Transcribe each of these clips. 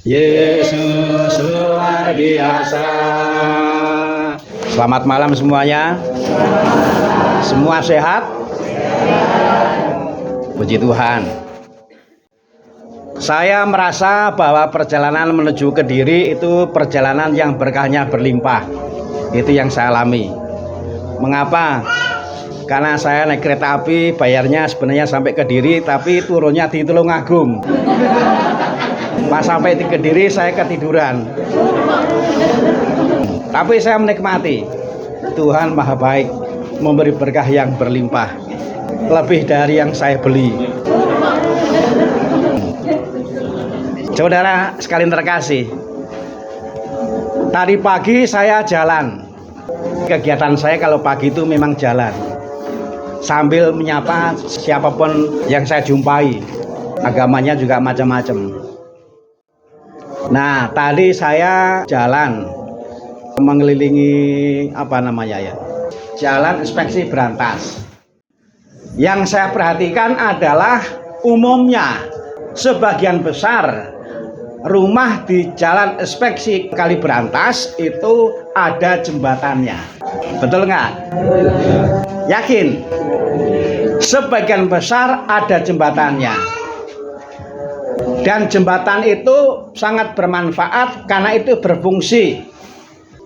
Yesus luar biasa. Selamat malam semuanya. Semua sehat? Puji Tuhan. Saya merasa bahwa perjalanan menuju Kediri itu perjalanan yang berkahnya berlimpah. Itu yang saya alami. Mengapa? Karena saya naik kereta api, bayarnya sebenarnya sampai Kediri, tapi turunnya di Tulungagung. Pas sampai di Kediri saya ketiduran. Tapi saya menikmati. Tuhan Maha Baik, memberi berkah yang berlimpah, lebih dari yang saya beli. Saudara sekalian terkasih, tadi pagi saya jalan. Kegiatan saya kalau pagi itu memang jalan, sambil menyapa siapapun yang saya jumpai. Agamanya juga macam-macam. Nah, tadi saya jalan mengelilingi jalan inspeksi berantas. Yang saya perhatikan adalah umumnya sebagian besar rumah di jalan inspeksi Kali Berantas itu ada jembatannya. Betul nggak? Yakin? Sebagian besar ada jembatannya. Dan jembatan itu sangat bermanfaat karena itu berfungsi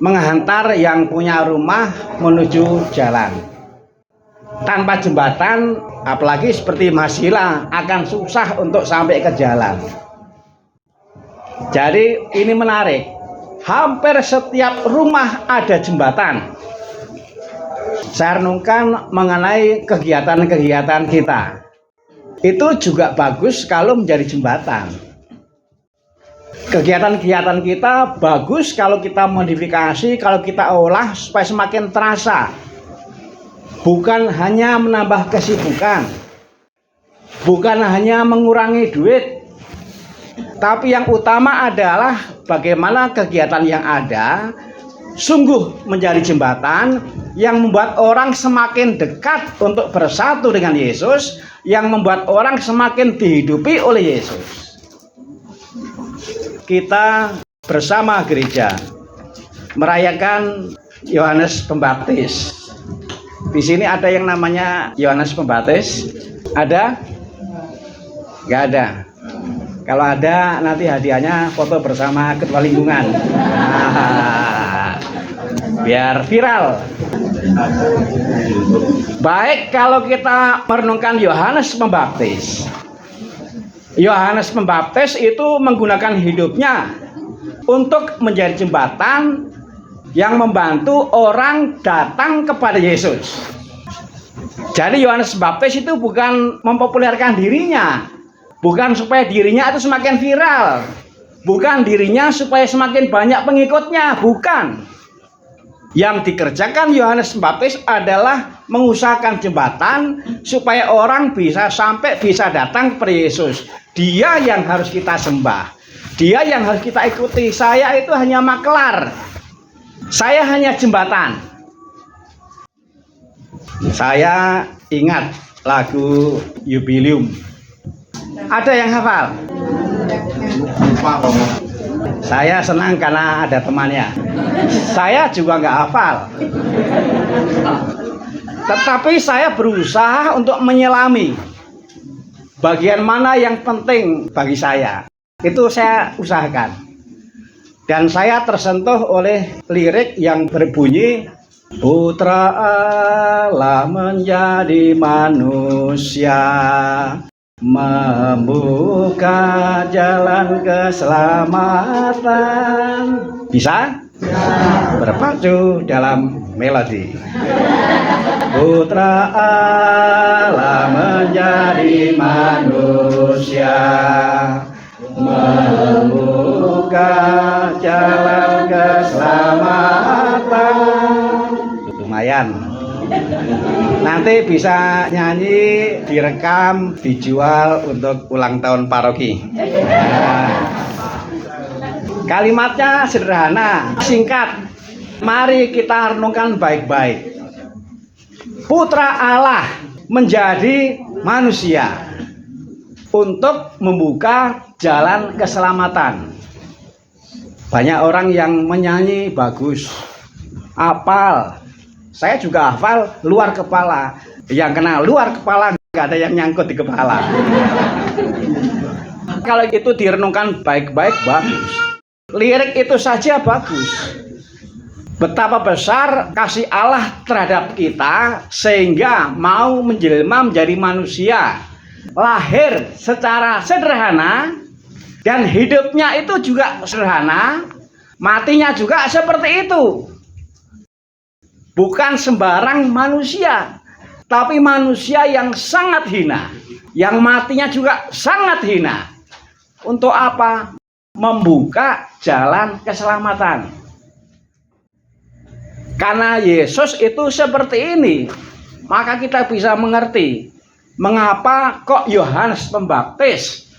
menghantar yang punya rumah menuju jalan. Tanpa jembatan, apalagi seperti Masila, akan susah untuk sampai ke jalan. Jadi ini menarik. Hampir setiap rumah ada jembatan. Saya renungkan mengenai kegiatan-kegiatan kita. Itu juga bagus kalau menjadi jembatan. Kegiatan-kegiatan kita bagus kalau kita modifikasi, kalau kita olah supaya semakin terasa. Bukan hanya menambah kesibukan, bukan hanya mengurangi duit, tapi yang utama adalah bagaimana kegiatan yang ada sungguh menjadi jembatan yang membuat orang semakin dekat untuk bersatu dengan Yesus, yang membuat orang semakin dihidupi oleh Yesus. Kita bersama gereja merayakan Yohanes Pembaptis. Di sini ada yang namanya Yohanes Pembaptis? Ada? Nggak ada. Kalau ada, nanti hadiahnya foto bersama ketua lingkungan. Biar viral. Baik, kalau kita merenungkan Yohanes Pembaptis. Yohanes Pembaptis itu menggunakan hidupnya untuk menjadi jembatan yang membantu orang datang kepada Yesus. Jadi Yohanes Pembaptis itu bukan mempopulerkan dirinya, bukan supaya dirinya itu semakin viral, bukan dirinya supaya semakin banyak pengikutnya, bukan. Yang dikerjakan Yohanes Pembaptis adalah mengusahakan jembatan supaya orang bisa sampai, bisa datang kepada Yesus. Dia yang harus kita sembah, dia yang harus kita ikuti. Saya itu hanya makelar, saya hanya jembatan. Saya ingat lagu Jubileum. Ada yang hafal? Saya senang karena ada temannya. Saya juga nggak hafal. Tetapi saya berusaha untuk menyelami bagian mana yang penting bagi saya. Itu saya usahakan. Dan saya tersentuh oleh lirik yang berbunyi, Putra Allah menjadi manusia, membuka jalan keselamatan. Bisa? Berpacu dalam melodi. Putra Allah menjadi manusia, membuka jalan keselamatan. Lumayan. Nanti bisa nyanyi, direkam, dijual untuk ulang tahun paroki. Kalimatnya sederhana, singkat. Mari kita renungkan baik-baik. Putra Allah menjadi manusia untuk membuka jalan keselamatan. Banyak orang yang menyanyi bagus, hafal. Saya juga hafal luar kepala. Yang kena luar kepala nggak ada yang nyangkut di kepala. Kalau itu direnungkan baik-baik bagus. Lirik itu saja bagus. Betapa besar kasih Allah terhadap kita sehingga mau menjelma menjadi manusia. Lahir secara sederhana dan hidupnya itu juga sederhana, matinya juga seperti itu. Bukan sembarang manusia, tapi manusia yang sangat hina, yang matinya juga sangat hina. Untuk apa? Membuka jalan keselamatan. Karena Yesus itu seperti ini, maka kita bisa mengerti mengapa kok Yohanes Pembaptis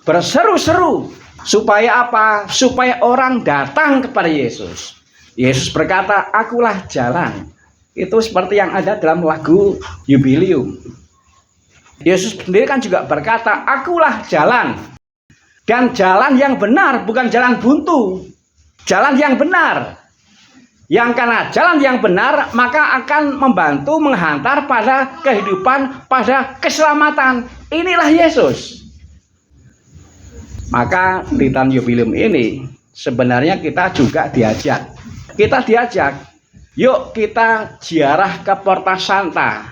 berseru-seru. Supaya apa? Supaya orang datang kepada Yesus. Yesus berkata, akulah jalan. Itu seperti yang ada dalam lagu Yubileum. Yesus sendiri kan juga berkata, akulah jalan. Dan jalan yang benar, bukan jalan buntu. Jalan yang benar. Yang karena jalan yang benar, maka akan membantu menghantar pada kehidupan, pada keselamatan. Inilah Yesus. Maka di tahun Yubileum ini, sebenarnya kita juga diajak. Kita diajak, yuk kita ziarah ke Porta Santa.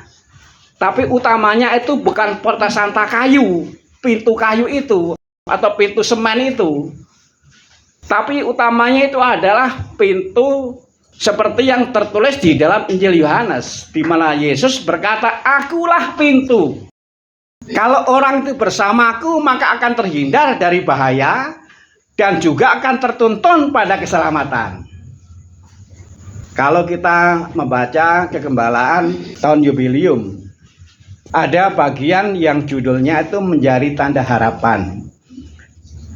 Tapi utamanya itu bukan Porta Santa kayu, pintu kayu itu, atau pintu semen itu. Tapi utamanya itu adalah pintu seperti yang tertulis di dalam Injil Yohanes, di mana Yesus berkata, akulah pintu. Kalau orang itu bersamaku, maka akan terhindar dari bahaya dan juga akan tertuntun pada keselamatan. Kalau kita membaca kegembala tahun Yubileum, ada bagian yang judulnya itu menjadi tanda harapan.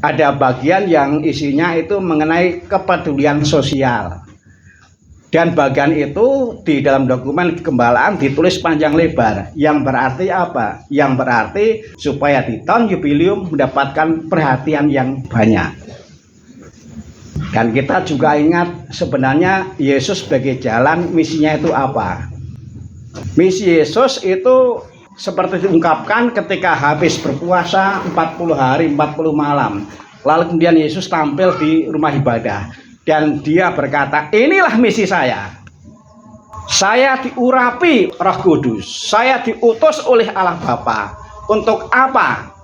Ada bagian yang isinya itu mengenai kepedulian sosial. Dan bagian itu di dalam dokumen kegembala ditulis panjang lebar. Yang berarti apa? Yang berarti supaya di tahun Yubileum mendapatkan perhatian yang banyak. Dan kita juga ingat sebenarnya Yesus sebagai jalan, misinya itu apa? Misi Yesus itu seperti diungkapkan ketika habis berpuasa 40 hari 40 malam. Lalu kemudian Yesus tampil di rumah ibadah. Dan dia berkata, inilah misi saya. Saya diurapi Roh Kudus. Saya diutus oleh Allah Bapa. Untuk apa?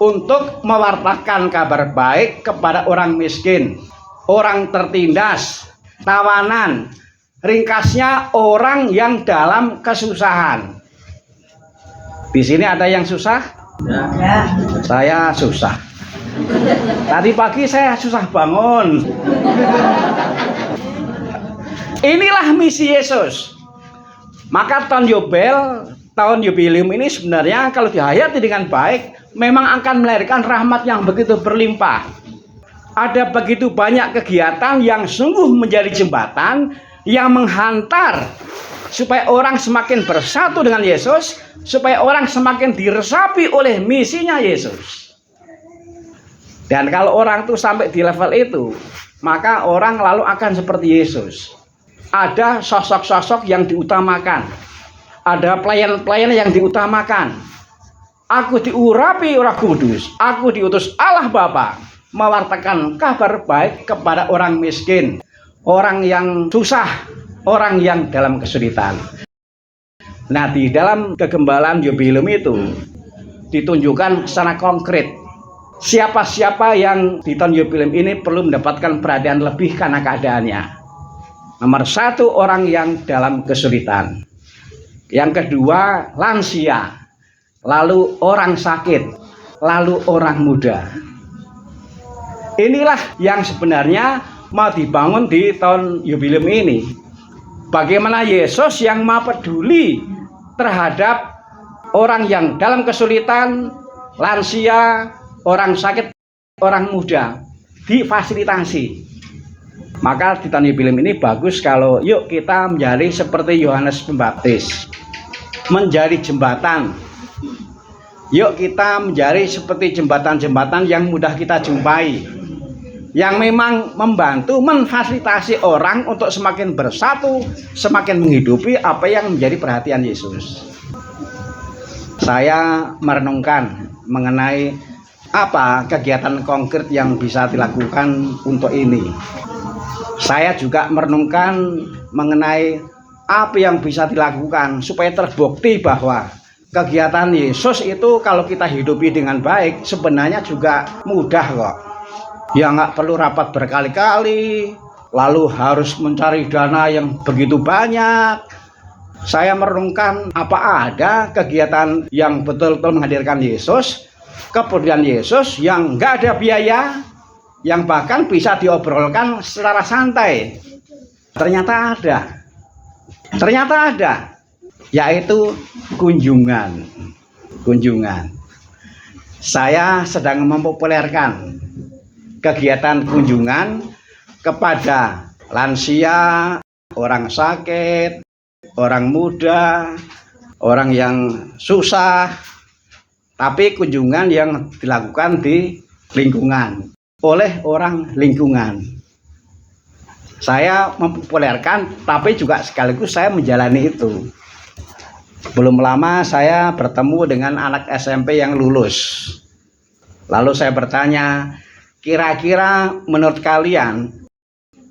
Untuk mewartakan kabar baik kepada orang miskin, orang tertindas, tawanan, ringkasnya orang yang dalam kesusahan. Di sini ada yang susah? Ya. Saya susah. Tadi pagi saya susah bangun. Inilah misi Yesus. Maka tahun Yobel, tahun Yubileum ini sebenarnya kalau dihayati dengan baik, memang akan melahirkan rahmat yang begitu berlimpah. Ada begitu banyak kegiatan yang sungguh menjadi jembatan yang menghantar supaya orang semakin bersatu dengan Yesus, supaya orang semakin diresapi oleh misinya Yesus. Dan kalau orang itu sampai di level itu, maka orang lalu akan seperti Yesus. Ada sosok-sosok yang diutamakan. Ada pelayan-pelayan yang diutamakan. Aku diurapi Roh Kudus. Aku diutus Allah Bapa mewartakan kabar baik kepada orang miskin, orang yang susah, orang yang dalam kesulitan. Nah, di dalam kegembalaan Yubileum itu ditunjukkan secara konkret siapa-siapa yang di tahun Yubileum ini perlu mendapatkan perhatian lebih karena keadaannya. Nomor satu, orang yang dalam kesulitan. Yang kedua, lansia. Lalu orang sakit. Lalu orang muda. Inilah yang sebenarnya mau dibangun di tahun Yubileum ini. Bagaimana Yesus yang mau peduli terhadap orang yang dalam kesulitan, lansia, orang sakit, orang muda, difasilitasi. Maka di tahun Yubileum ini bagus kalau yuk kita menjadi seperti Yohanes Pembaptis, menjadi jembatan. Yuk kita menjadi seperti jembatan-jembatan yang mudah kita jumpai, yang memang membantu memfasilitasi orang untuk semakin bersatu, semakin menghidupi apa yang menjadi perhatian Yesus. Saya merenungkan mengenai apa kegiatan konkret yang bisa dilakukan untuk ini. Saya juga merenungkan mengenai apa yang bisa dilakukan supaya terbukti bahwa kegiatan Yesus itu kalau kita hidupi dengan baik sebenarnya juga mudah kok. Ya nggak perlu rapat berkali-kali, lalu harus mencari dana yang begitu banyak. Saya merenungkan apa ada kegiatan yang betul-betul menghadirkan Yesus, kepedulian Yesus yang nggak ada biaya, yang bahkan bisa diobrolkan secara santai. Ternyata ada, yaitu kunjungan. Saya sedang mempopulerkan kegiatan kunjungan kepada lansia, orang sakit, orang muda, orang yang susah, tapi kunjungan yang dilakukan di lingkungan oleh orang lingkungan. Saya mempopulerkan, tapi juga sekaligus saya menjalani itu. Belum lama saya bertemu dengan anak SMP yang lulus. Lalu saya bertanya, kira-kira menurut kalian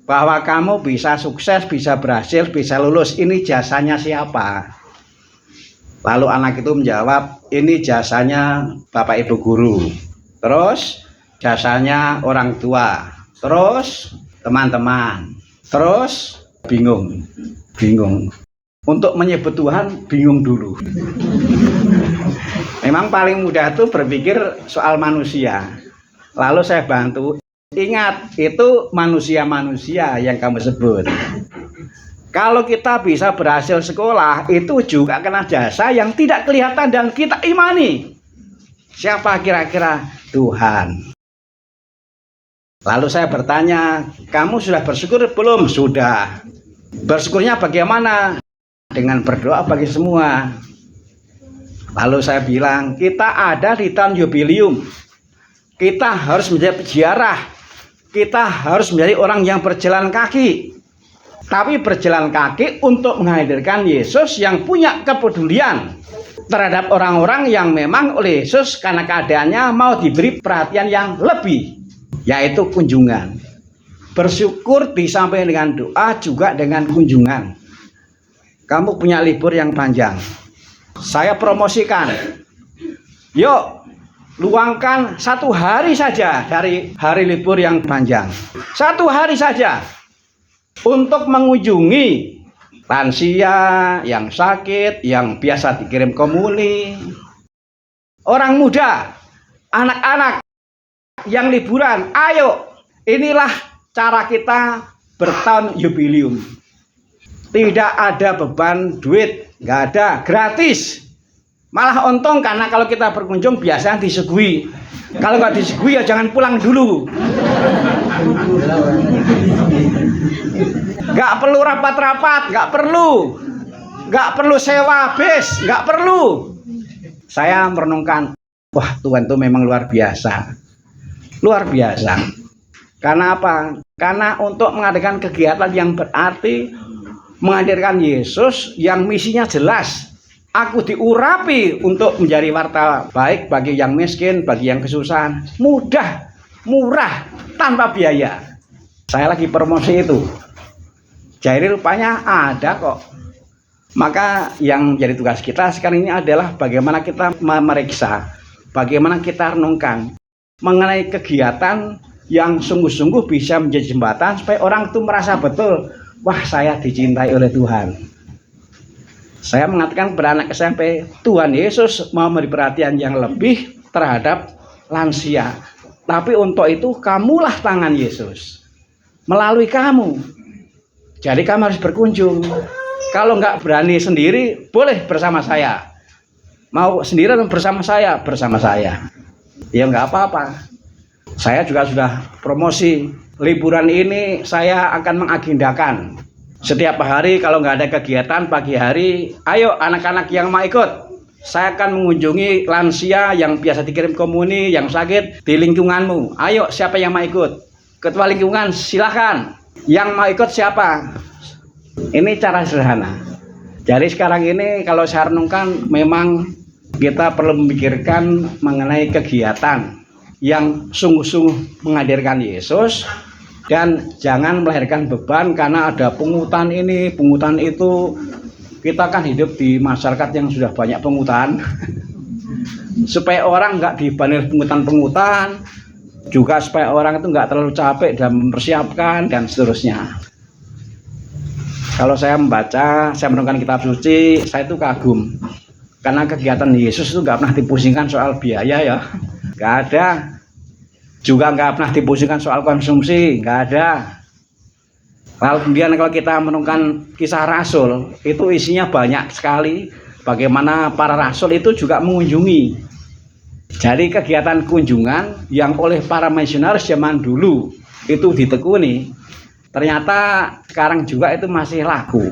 bahwa kamu bisa sukses, bisa berhasil, bisa lulus, ini jasanya siapa? Lalu anak itu menjawab, ini jasanya Bapak Ibu guru, terus jasanya orang tua, terus teman-teman, terus bingung. Untuk menyebut Tuhan bingung dulu. Memang paling mudah itu berpikir soal manusia. Lalu saya bantu, ingat itu manusia-manusia yang kamu sebut. Kalau kita bisa berhasil sekolah, itu juga kena jasa yang tidak kelihatan dan kita imani. Siapa kira-kira? Tuhan. Lalu saya bertanya, kamu sudah bersyukur belum? Sudah. Bersyukurnya bagaimana? Dengan berdoa bagi semua. Lalu saya bilang, kita ada di tahun jubileum. Kita harus menjadi peziarah. Kita harus menjadi orang yang berjalan kaki. Tapi berjalan kaki untuk menghadirkan Yesus yang punya kepedulian terhadap orang-orang yang memang oleh Yesus karena keadaannya mau diberi perhatian yang lebih, yaitu kunjungan. Bersyukur disampaikan dengan doa juga dengan kunjungan. Kamu punya libur yang panjang. Saya promosikan. Yuk, luangkan 1 hari saja dari hari libur yang panjang. 1 hari saja untuk mengunjungi lansia, yang sakit, yang biasa dikirim komuni, orang muda, anak-anak yang liburan. Ayo, inilah cara kita bertahun jubileum. Tidak ada beban duit, nggak ada, gratis. Malah untung karena kalau kita berkunjung biasanya disuguhi. Kalau nggak disuguhi ya jangan pulang dulu. Nggak perlu rapat-rapat, nggak perlu sewa bis, nggak perlu. Saya merenungkan, wah Tuhan itu memang luar biasa. Karena apa? Karena untuk mengadakan kegiatan yang berarti, menghadirkan Yesus yang misinya jelas. Aku diurapi untuk menjadi warta baik bagi yang miskin, bagi yang kesusahan. Mudah, murah, tanpa biaya. Saya lagi promosi itu. Jadi rupanya ada kok. Maka yang menjadi tugas kita sekarang ini adalah bagaimana kita memeriksa, bagaimana kita renungkan mengenai kegiatan yang sungguh-sungguh bisa menjadi jembatan supaya orang itu merasa betul, wah saya dicintai oleh Tuhan. Saya mengatakan kepada anak SMP, Tuhan Yesus mau memberi perhatian yang lebih terhadap lansia. Tapi untuk itu kamulah tangan Yesus. Melalui kamu. Jadi kamu harus berkunjung. Kalau nggak berani sendiri, boleh bersama saya. Mau sendiri atau bersama saya? Bersama saya. Ya nggak apa-apa. Saya juga sudah promosi. Liburan ini saya akan mengagendakan. Setiap hari kalau nggak ada kegiatan pagi hari, ayo anak-anak yang mau ikut. Saya akan mengunjungi lansia yang biasa dikirim komuni, yang sakit di lingkunganmu. Ayo siapa yang mau ikut? Ketua lingkungan silakan. Yang mau ikut siapa? Ini cara sederhana. Jadi sekarang ini kalau saya renungkan memang kita perlu memikirkan mengenai kegiatan yang sungguh-sungguh menghadirkan Yesus dan jangan melahirkan beban karena ada pungutan ini, pungutan itu. Kita kan hidup di masyarakat yang sudah banyak pungutan. Supaya orang nggak dibanding pungutan-pungutan, juga supaya orang itu nggak terlalu capek dan mempersiapkan dan seterusnya. Kalau saya membaca, saya menemukan kitab suci, saya itu kagum karena kegiatan Yesus itu nggak pernah dipusingkan soal biaya ya, nggak ada. Juga nggak pernah dipusingkan soal konsumsi, nggak ada. Lalu kemudian kalau kita menemukan kisah Rasul, itu isinya banyak sekali. Bagaimana para rasul itu juga mengunjungi. Jadi kegiatan kunjungan yang oleh para misionaris zaman dulu itu ditekuni, ternyata sekarang juga itu masih laku.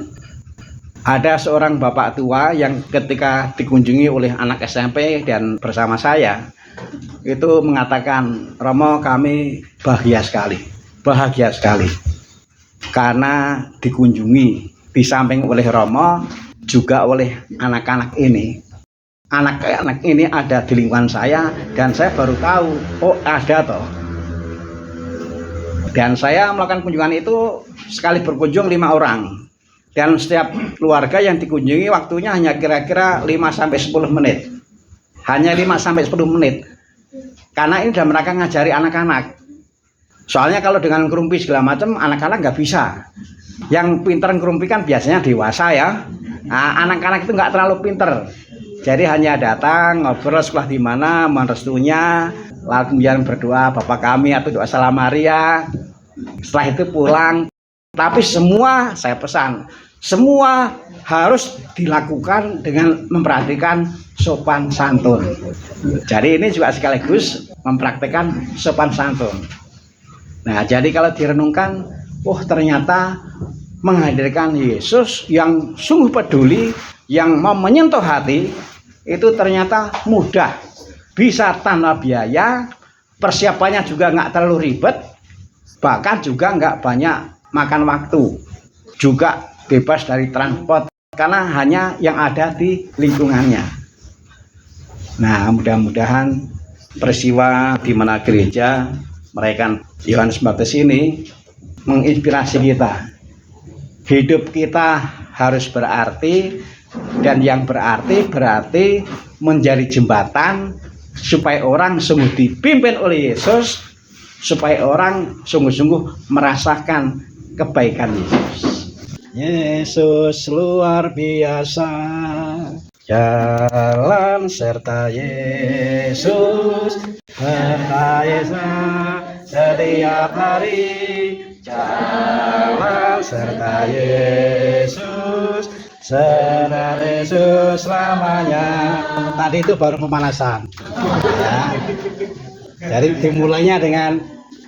Ada seorang bapak tua yang ketika dikunjungi oleh anak SMP dan bersama saya, itu mengatakan, Romo kami bahagia sekali. Karena dikunjungi di samping oleh Romo juga oleh anak-anak ini. Anak-anak ini ada di lingkungan saya dan saya baru tahu, oh ada toh. Dan saya melakukan kunjungan itu sekali berkunjung 5 orang. Dan setiap keluarga yang dikunjungi waktunya hanya kira-kira 5-10 menit. Hanya 5-10 menit. Karena ini dalam rangka ngajari anak-anak. Soalnya kalau dengan ngerumpi segala macam anak-anak nggak bisa. Yang pinter ngerumpi kan biasanya dewasa ya. Nah, anak-anak itu nggak terlalu pinter. Jadi hanya datang ngobrol sekolah di mana, mohon restunya, lalu kemudian berdoa Bapa kami atau doa Salam Maria. Setelah itu pulang. Tapi semua saya pesan, semua harus dilakukan dengan memperhatikan sopan santun. Jadi ini juga sekaligus mempraktikkan sopan santun. Nah, jadi kalau direnungkan, oh ternyata menghadirkan Yesus yang sungguh peduli, yang mau menyentuh hati, itu ternyata mudah. Bisa tanpa biaya, persiapannya juga nggak terlalu ribet, bahkan juga nggak banyak makan waktu. Juga bebas dari transport, karena hanya yang ada di lingkungannya. Nah, mudah-mudahan peristiwa di mana gereja merayakan Yohanes Pembaptis ini menginspirasi kita. Hidup kita harus berarti, dan yang berarti menjadi jembatan supaya orang sungguh dipimpin oleh Yesus, supaya orang sungguh-sungguh merasakan kebaikan Yesus. Yesus luar biasa, jalan serta Yesus, setiap hari, jalan serta Yesus, serta Yesus selamanya. Tadi itu baru pemanasan ya. Jadi dimulainya dengan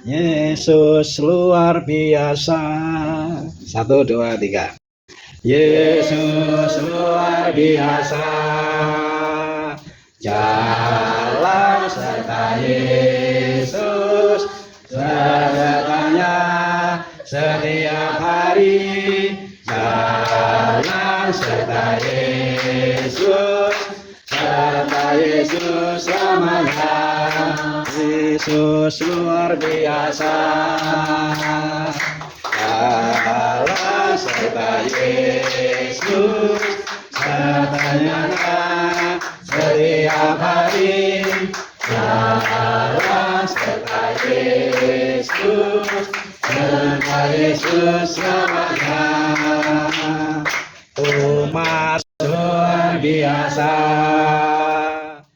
Yesus luar biasa. 1, 2, 3. Yesus luar biasa, jalan serta Yesus, sertanya setiap hari, jalan serta Yesus, serta Yesus selamanya. Yesus luar biasa, jalan serta Yesus, sertanya setiap hari, jalan serta Yesus, serta Yesus selamanya. Umat